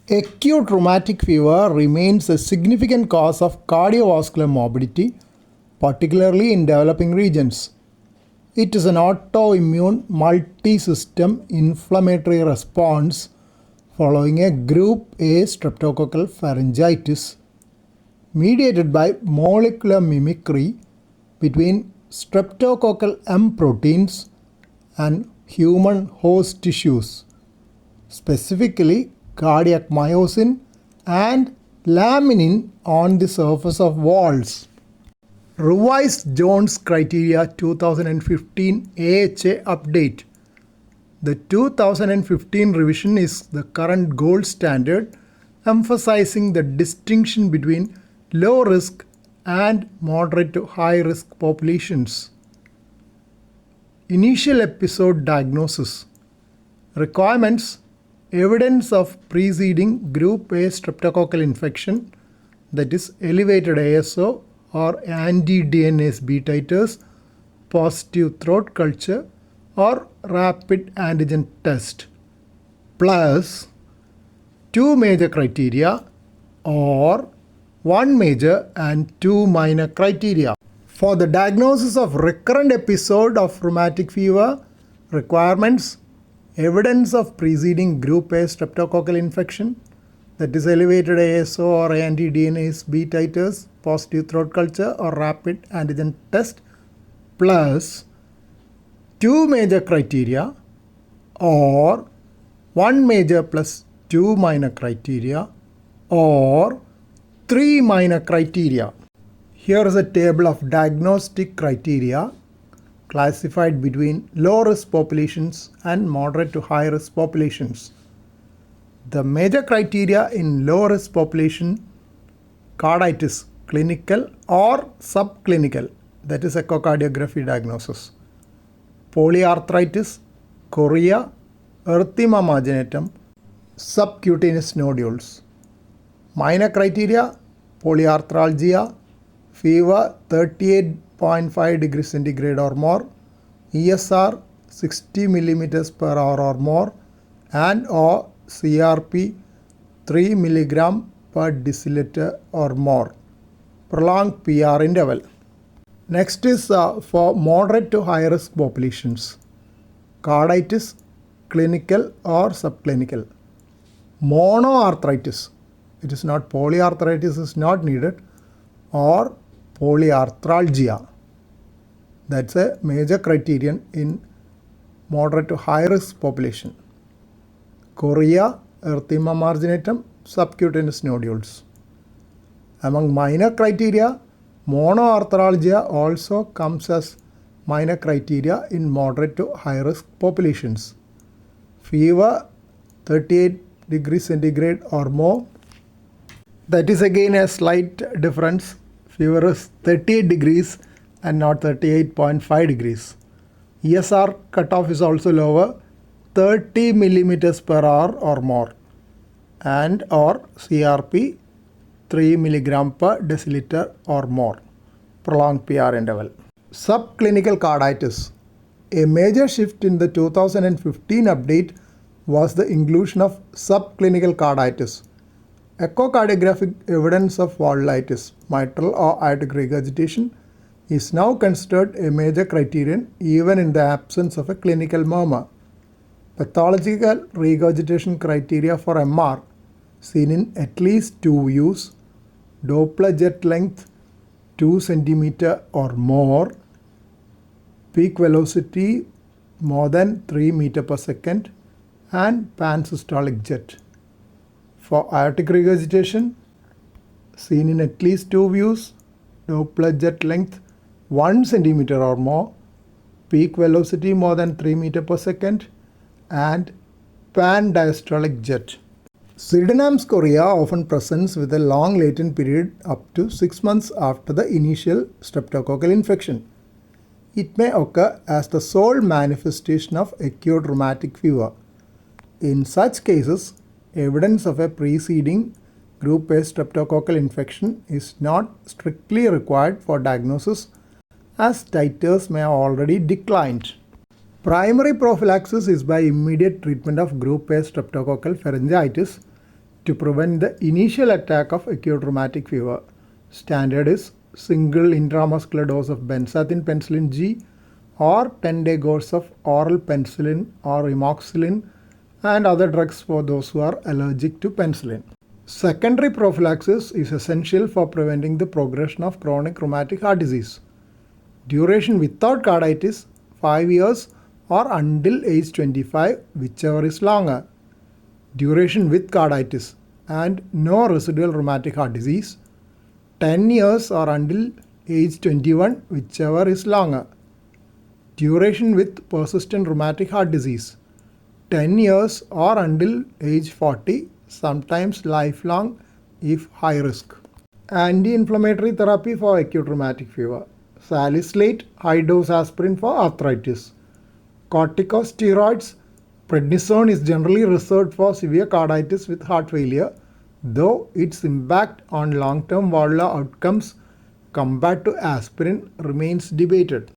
Acute rheumatic fever remains a significant cause of cardiovascular morbidity, particularly in developing regions. It is an autoimmune multi-system inflammatory response following a group A streptococcal pharyngitis mediated by molecular mimicry between streptococcal M proteins and human host tissues, specifically cardiac myosin and laminin on the surface of walls. Revised Jones Criteria 2015 AHA Update. The 2015 revision is the current gold standard, emphasizing the distinction between low risk and moderate to high risk populations. Initial episode diagnosis. Requirements: evidence of preceding group A streptococcal infection, that is elevated ASO or anti-DNase B titers, positive throat culture or rapid antigen test, plus 2 major criteria or 1 major and 2 minor criteria. For the diagnosis of recurrent episode of rheumatic fever, requirements: evidence of preceding group A streptococcal infection, that is elevated ASO or anti-DNase B titers, positive throat culture or rapid antigen test, plus 2 major criteria or 1 major plus 2 minor criteria or 3 minor criteria. Here is a table of diagnostic criteria classified between low risk populations and moderate to high risk populations. The major criteria in low risk population: carditis, clinical or subclinical, that is echocardiography diagnosis; polyarthritis, chorea, erythema marginatum, subcutaneous nodules. Minor criteria: polyarthralgia, fever 38.5 degrees centigrade or more, ESR 60 millimeters per hour or more, and or CRP 3 milligram per deciliter or more. Prolonged PR interval. Next is for moderate to high risk populations: carditis, clinical or subclinical; monoarthritis, it is not polyarthritis is not needed, or polyarthralgia, that's a major criterion in moderate to high risk population; chorea, erythema marginatum, subcutaneous nodules. Among minor criteria, monoarthralgia also comes as minor criteria in moderate to high risk populations. Fever 38 degrees centigrade or more, that is again a slight difference. Fever is 38 degrees and not 38.5 degrees. ESR cutoff is also lower, 30 millimeters per hour or more, and or CRP 3 milligram per deciliter or more. Prolonged PR interval. Subclinical carditis. A major shift in the 2015 update was the inclusion of subclinical carditis. Echocardiographic evidence of valvulitis, mitral or aortic regurgitation, is now considered a major criterion even in the absence of a clinical murmur. Pathological regurgitation criteria for MR seen in at least 2 views: Doppler jet length 2 cm or more, peak velocity more than 3 meter per second, and pansystolic jet. For aortic regurgitation, seen in at least 2 views, Doppler jet length 1 cm or more, peak velocity more than 3 meter per second, and pan-diastolic jet. Pseudomonas chorea often presents with a long latent period up to 6 months after the initial streptococcal infection. It may occur as the sole manifestation of acute rheumatic fever. In such cases, evidence of a preceding group A streptococcal infection is not strictly required for diagnosis, as titers may have already declined. Primary prophylaxis is by immediate treatment of group A streptococcal pharyngitis to prevent the initial attack of acute rheumatic fever. Standard is single intramuscular dose of benzathine penicillin G or 10-day course of oral penicillin or amoxicillin and other drugs for those who are allergic to penicillin. Secondary prophylaxis is essential for preventing the progression of chronic rheumatic heart disease. Duration without carditis 5 years or until age 25, whichever is longer. Duration with carditis and no residual rheumatic heart disease 10 years or until age 21, whichever is longer. Duration with persistent rheumatic heart disease 10 years or until age 40, sometimes lifelong if high risk. Anti-inflammatory therapy for acute rheumatic fever. Salicylate high dose aspirin for arthritis. Corticosteroids. Prednisone is generally reserved for severe carditis with heart failure, though its impact on long-term valvular outcomes compared to aspirin remains debated.